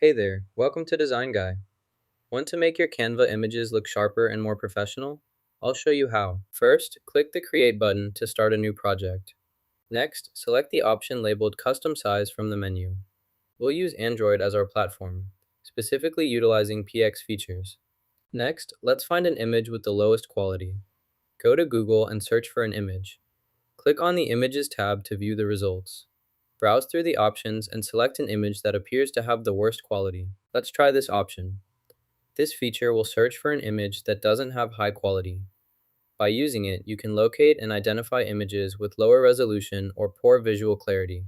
Hey there, welcome to Design Guy. Want to make your Canva images look sharper and more professional? I'll show you how. First, click the Create button to start a new project. Next, select the option labeled Custom Size from the menu. We'll use Android as our platform, specifically utilizing PX features. Next, let's find an image with the lowest quality. Go to Google and search for an image. Click on the Images tab to view the results. Browse through the options and select an image that appears to have the worst quality. Let's try this option. This feature will search for an image that doesn't have high quality. By using it, you can locate and identify images with lower resolution or poor visual clarity.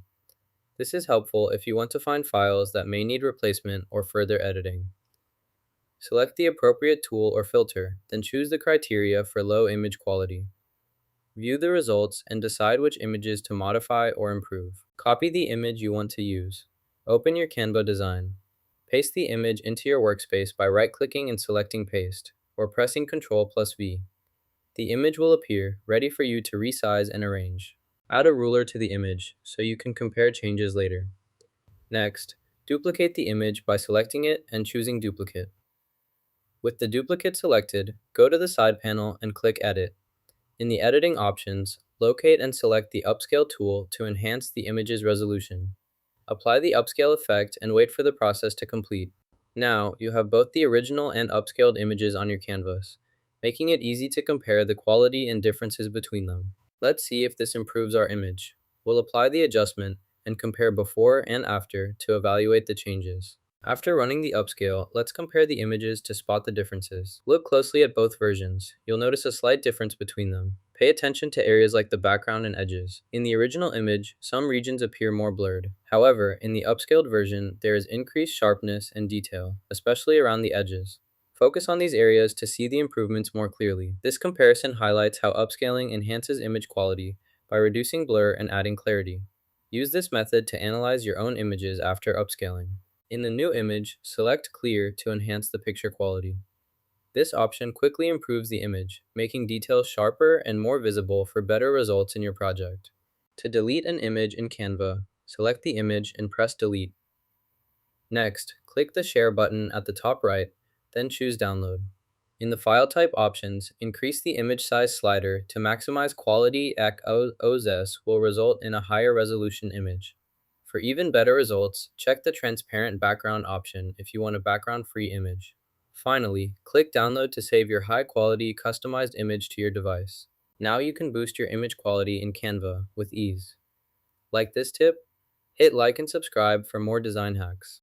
This is helpful if you want to find files that may need replacement or further editing. Select the appropriate tool or filter, then choose the criteria for low image quality. View the results and decide which images to modify or improve. Copy the image you want to use. Open your Canva design. Paste the image into your workspace by right-clicking and selecting Paste, or pressing Ctrl+V. The image will appear, ready for you to resize and arrange. Add a ruler to the image, so you can compare changes later. Next, duplicate the image by selecting it and choosing Duplicate. With the duplicate selected, go to the side panel and click Edit. In the editing options, locate and select the Upscale tool to enhance the image's resolution. Apply the upscale effect and wait for the process to complete. Now, you have both the original and upscaled images on your canvas, making it easy to compare the quality and differences between them. Let's see if this improves our image. We'll apply the adjustment and compare before and after to evaluate the changes. After running the upscale, let's compare the images to spot the differences. Look closely at both versions. You'll notice a slight difference between them. Pay attention to areas like the background and edges. In the original image, some regions appear more blurred. However, in the upscaled version, there is increased sharpness and detail, especially around the edges. Focus on these areas to see the improvements more clearly. This comparison highlights how upscaling enhances image quality by reducing blur and adding clarity. Use this method to analyze your own images after upscaling. In the new image, select Clear to enhance the picture quality. This option quickly improves the image, making details sharper and more visible for better results in your project. To delete an image in Canva, select the image and press Delete. Next, click the Share button at the top right, then choose Download. In the File Type options, increase the image size slider to maximize quality. OZS will result in a higher resolution image. For even better results, check the transparent background option if you want a background-free image. Finally, click Download to save your high-quality, customized image to your device. Now you can boost your image quality in Canva with ease. Like this tip? Hit like and subscribe for more design hacks.